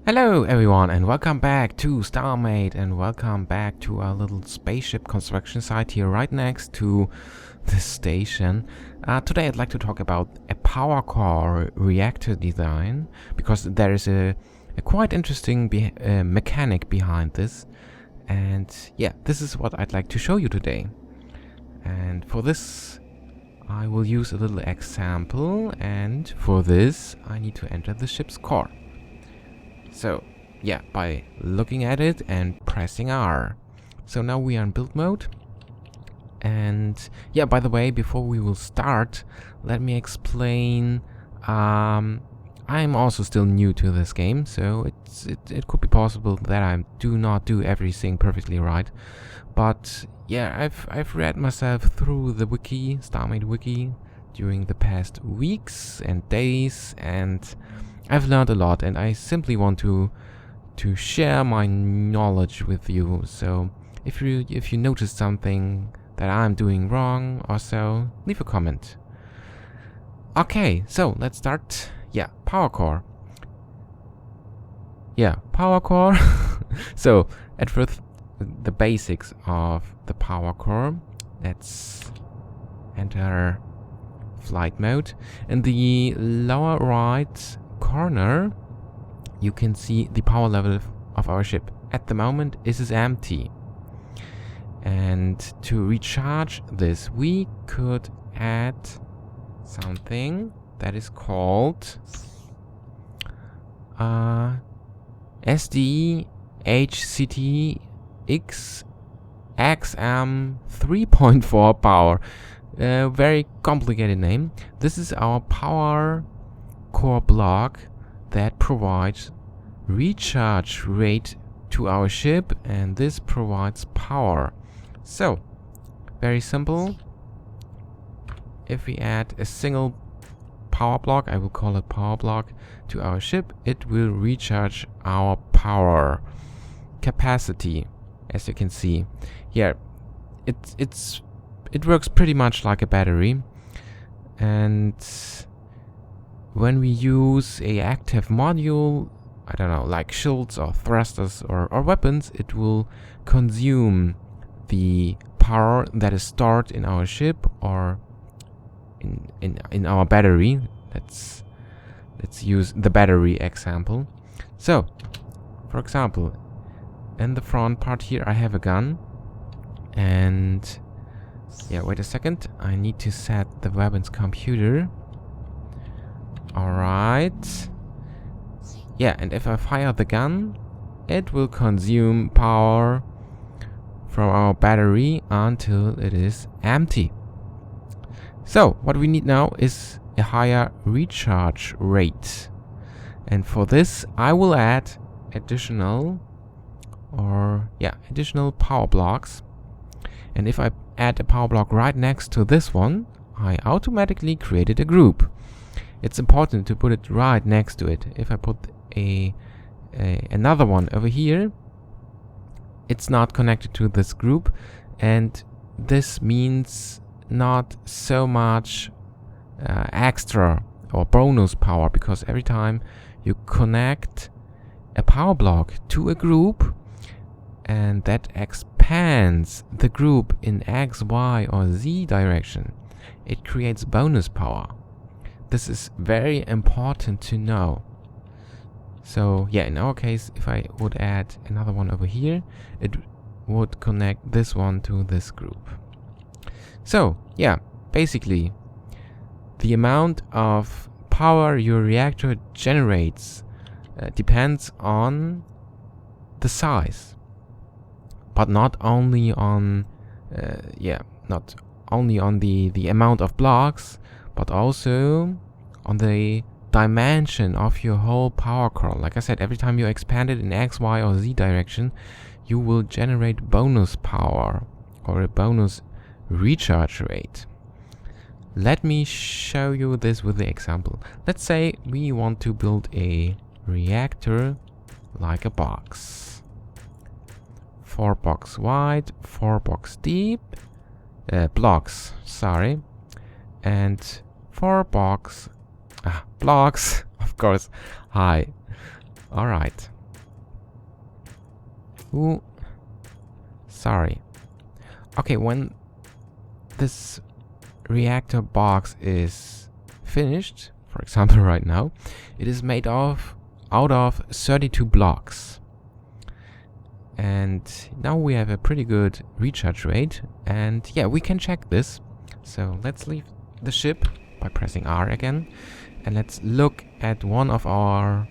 Hello everyone and welcome back to StarMade and welcome back to our little spaceship construction site here right next to the station. Today I'd like to talk about a power core reactor design because there is a quite interesting mechanic behind this, and yeah, this is what I'd like to show you today. And for this I will use a little example, and for this I need to enter the ship's core. So, yeah, by looking at it and pressing R. So now we are in build mode. And yeah, by the way, before we will start, let me explain. I'm also still new to this game, so it could be possible that I do not do everything perfectly right. But yeah, I've read myself through the wiki, StarMade wiki, during the past weeks and days, and I've learned a lot, and I simply want to share my knowledge with you. So if you notice something that I'm doing wrong or so, leave a comment. Okay, so let's start. Yeah, power core. Yeah, power core. So at first, the basics of the power core. Let's enter flight mode. In the lower right corner you can see the power level of our ship. At the moment it is empty, and to recharge this we could add something that is called SDHCTX XM 3.4 power. Very complicated name. This is our power core block that provides recharge rate to our ship, and this provides power. So very simple. If we add a single power block, I will call it power block, to our ship, it will recharge our power capacity. As you can see here, it works pretty much like a battery, and when we use a active module, I don't know, like shields or thrusters or weapons, it will consume the power that is stored in our ship or in our battery. Let's use the battery example. So, for example, in the front part here I have a gun, and yeah, wait a second, I need to set the weapons computer. Alright. Yeah, and if I fire the gun, it will consume power from our battery until it is empty. So, what we need now is a higher recharge rate. And for this, I will add additional power blocks. And if I add a power block right next to this one, I automatically created a group. It's important to put it right next to it. If I put another one over here, it's not connected to this group, and this means not so much extra or bonus power, because every time you connect a power block to a group and that expands the group in X, Y or Z direction, it creates bonus power. This is very important to know. So yeah, in our case, if I would add another one over here, it would connect this one to this group. So yeah, basically the amount of power your reactor generates depends on the size, but not only on the amount of blocks, but also on the dimension of your whole power core. Like I said, every time you expand it in X, Y or Z direction, you will generate bonus power or a bonus recharge rate. Let me show you this with the example. Let's say we want to build a reactor like a box. 4 box wide, 4 box deep, blocks, sorry, and 4 blocks, of course, high. Alright, Ooh. Sorry. Okay, when this reactor box is finished, for example right now, it is made out of 32 blocks. And now we have a pretty good recharge rate, and yeah, we can check this. So let's leave the ship by pressing R again, and let's look at one of our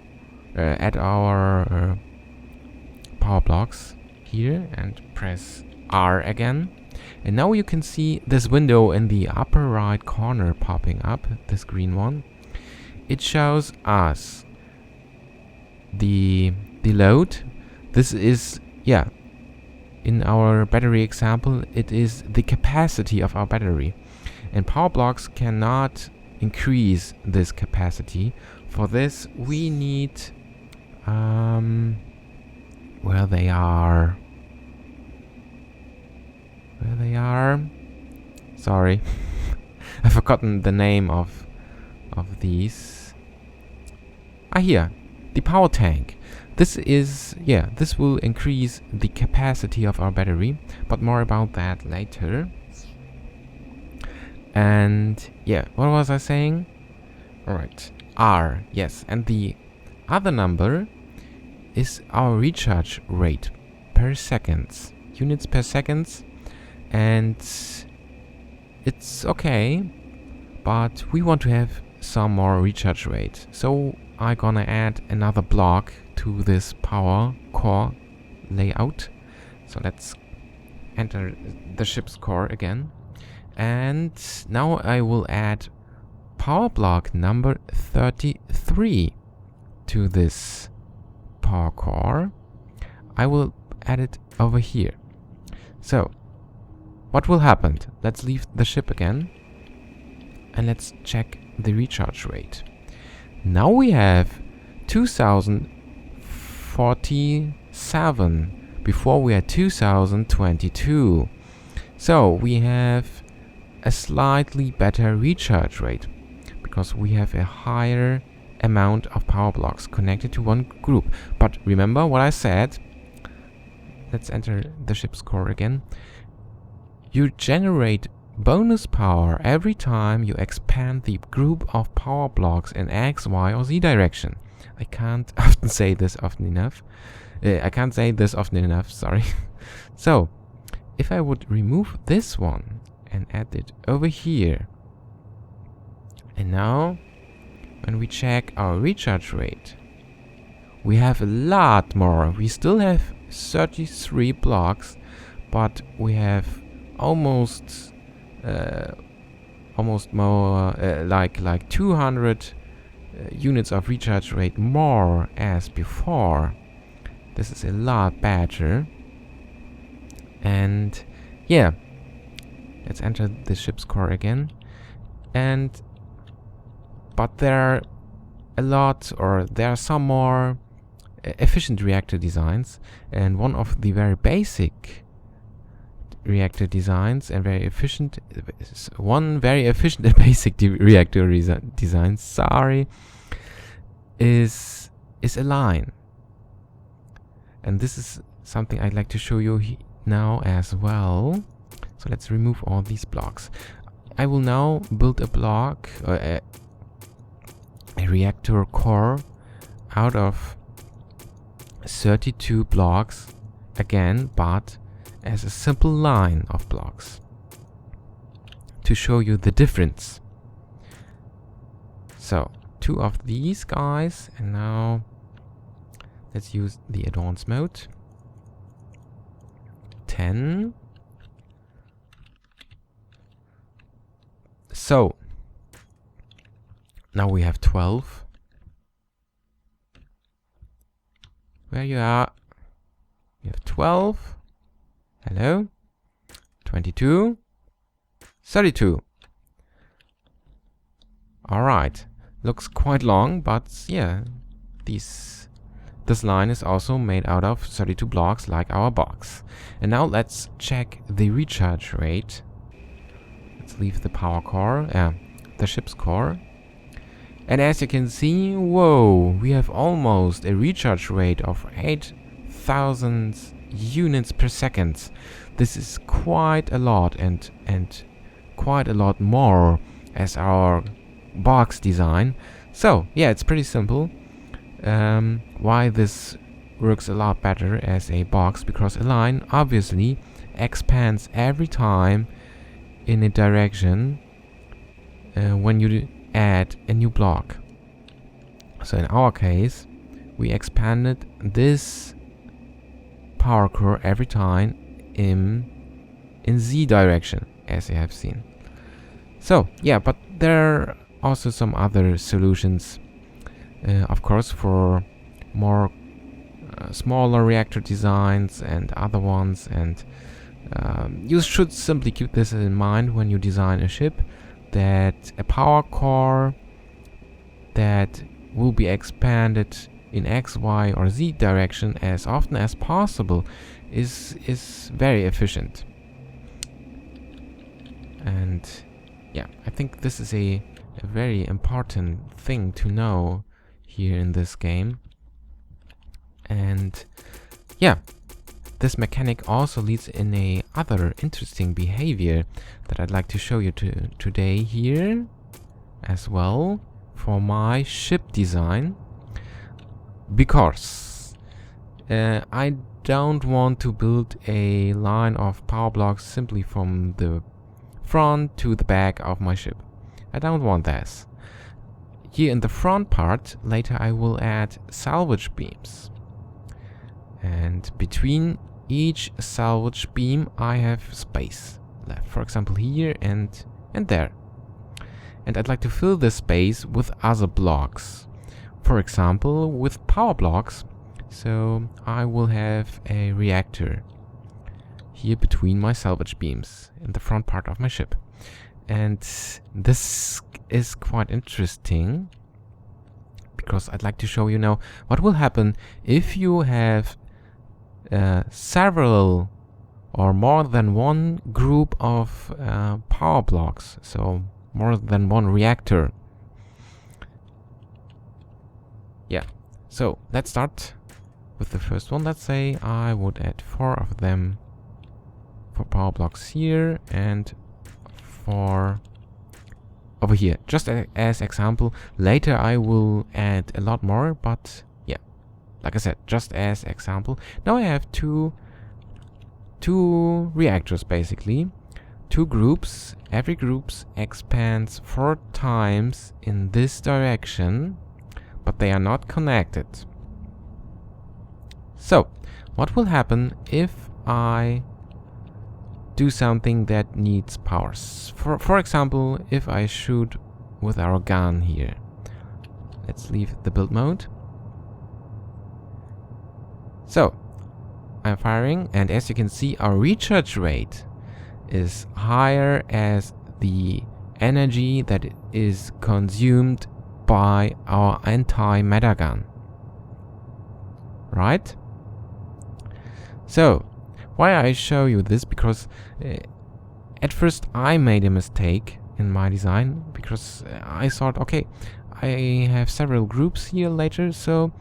power blocks here and press R again. And now you can see this window in the upper right corner popping up, this green one. It shows us the load. This is, yeah, in our battery example, it is the capacity of our battery. And power blocks cannot increase this capacity. For this, we need, where they are. Sorry, I've forgotten the name of these. Here, the power tank. This is, yeah, this will increase the capacity of our battery, but more about that later. And yeah, what was I saying? Alright, R, yes, and the other number is our recharge rate per seconds, units per seconds. And it's okay, but we want to have some more recharge rate. So I'm gonna add another block to this power core layout. So let's enter the ship's core again. And now I will add power block number 33 to this power core. I will add it over here. So what will happen? Let's leave the ship again and let's check the recharge rate. Now we have 2047. Before we had 2022. So we have a slightly better recharge rate because we have a higher amount of power blocks connected to one group. But remember what I said. Let's enter the ship's core again. You generate bonus power every time you expand the group of power blocks in X, Y, or Z direction. I can't say this often enough, sorry. So, if I would remove this one and add it over here, and now, when we check our recharge rate, we have a lot more. We still have 33 blocks, but we have almost more, like 200 units of recharge rate more as before. This is a lot better. And yeah, let's enter the ship's core again. But there are there are some more efficient reactor designs, and one of the very basic reactor designs and very efficient and basic reactor design, sorry, is a line. And this is something I'd like to show you now as well. So let's remove all these blocks. I will now build a block, a reactor core out of 32 blocks again, but as a simple line of blocks to show you the difference. So 2 of these guys, and now let's use the advanced mode. 10. So now we have 12. Where you are? We have 12. Hello? 22. 32. Alright. Looks quite long, but yeah. This line is also made out of 32 blocks like our box. And now let's check the recharge rate. Let's leave the power core, the ship's core. And as you can see, whoa, we have almost a recharge rate of 8,000 units per second. This is quite a lot, and quite a lot more as our box design. So yeah, it's pretty simple. Why this works a lot better as a box, because a line obviously expands every time in a direction when you add a new block. So in our case, we expanded this power core every time in Z direction, as you have seen. So yeah, but there are also some other solutions, of course, for more smaller reactor designs and other ones, and you should simply keep this in mind when you design a ship, that a power core that will be expanded in X, Y, or Z direction as often as possible is very efficient. And yeah, I think this is a very important thing to know here in this game. And yeah, this mechanic also leads in a other interesting behavior that I'd like to show you today here as well for my ship design, because I don't want to build a line of power blocks simply from the front to the back of my ship. I don't want this. Here in the front part, later I will add salvage beams. And between each salvage beam I have space left. For example, here and there. And I'd like to fill this space with other blocks. For example, with power blocks. So I will have a reactor here between my salvage beams in the front part of my ship. And this is quite interesting, because I'd like to show you now what will happen if you have several or more than one group of power blocks, so more than one reactor. Yeah, so let's start with the first one. Let's say I would add 4 of them for power blocks here and 4 over here, just as example. Later I will add a lot more, but yeah, like I said, just as example. Now I have two reactors, basically 2 groups. Every group expands 4 times in this direction, but they are not connected. So what will happen if I do something that needs powers? For example, if I shoot with our gun here. Let's leave the build mode. So I'm firing, and as you can see, our recharge rate is higher as the energy that is consumed by our anti-meta gun. Right? So why I show you this, because at first I made a mistake in my design, because I thought, okay, I have several groups here later, so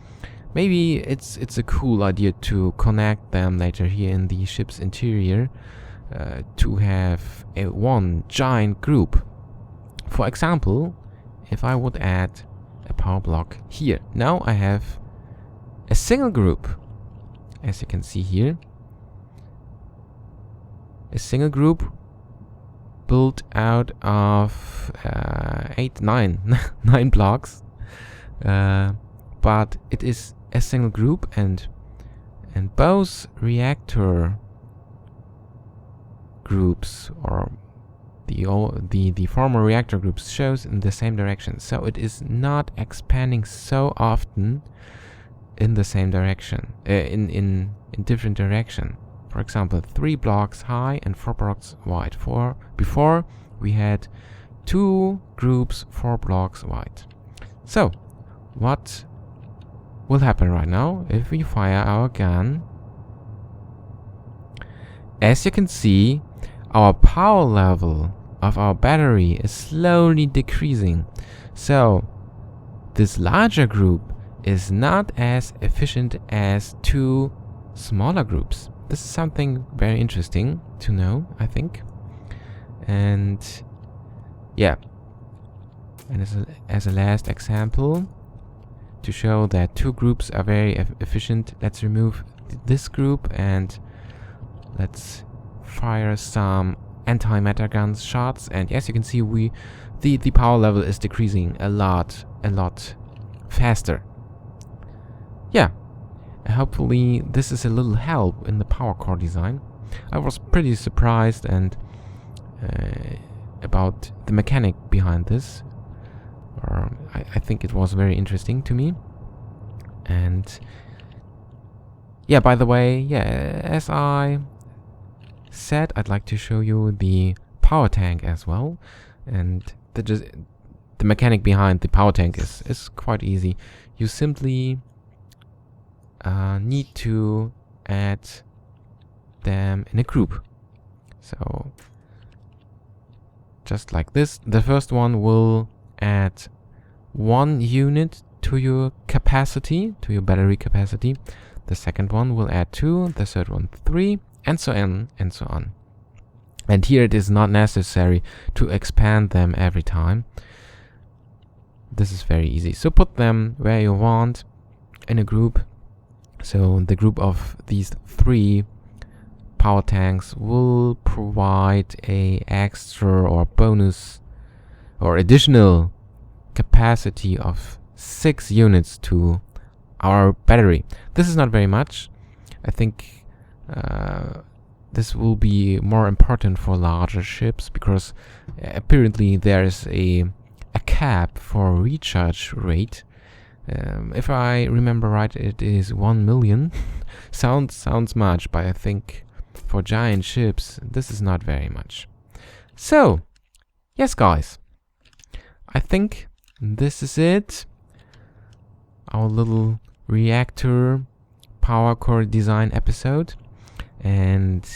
maybe it's a cool idea to connect them later here in the ship's interior, to have one giant group. For example, if I would add a power block here, now I have a single group, as you can see here. A single group built out of 9 blocks, but it is a single group, and both reactor groups, or the former reactor groups, shows in the same direction, so it is not expanding so often in the same direction, in different direction. For example, 3 blocks high and 4 blocks wide. Before we had 2 groups 4 blocks wide. So what will happen right now if we fire our gun? As you can see, our power level of our battery is slowly decreasing. So this larger group is not as efficient as 2 smaller groups. this is something very interesting to know, I think. And yeah, and as a last example, to show that two groups are very efficient, let's remove this group and let's fire some anti-matter guns shots. And as you can see, the power level is decreasing a lot faster. Yeah, hopefully this is a little help in the power core design. I was pretty surprised and about the mechanic behind this. I think it was very interesting to me. And yeah, by the way, yeah, as I said, I'd like to show you the power tank as well. And the mechanic behind the power tank is quite easy. You simply need to add them in a group. So just like this, the first one will add 1 unit to your capacity, to your battery capacity. The second one will add 2, the third one 3, and so on and so on. And here it is not necessary to expand them every time. This is very easy. So put them where you want in a group. So the group of these 3 power tanks will provide a extra or bonus or additional capacity of 6 units to our battery. This is not very much. I think this will be more important for larger ships, because apparently there is a cap for recharge rate. If I remember right, it is 1 million. sounds much, but I think for giant ships this is not very much. So yes, guys, I think this is it. Our little reactor power core design episode, and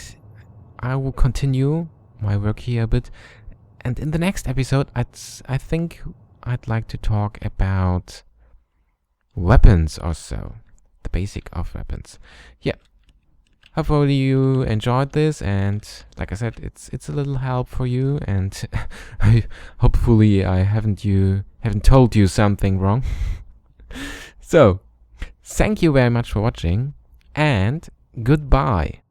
I will continue my work here a bit. And in the next episode, I think I'd like to talk about weapons or so, the basic of weapons. Yeah, hopefully you enjoyed this, and like I said, it's a little help for you, and hopefully I haven't told you something wrong. So thank you very much for watching, and goodbye.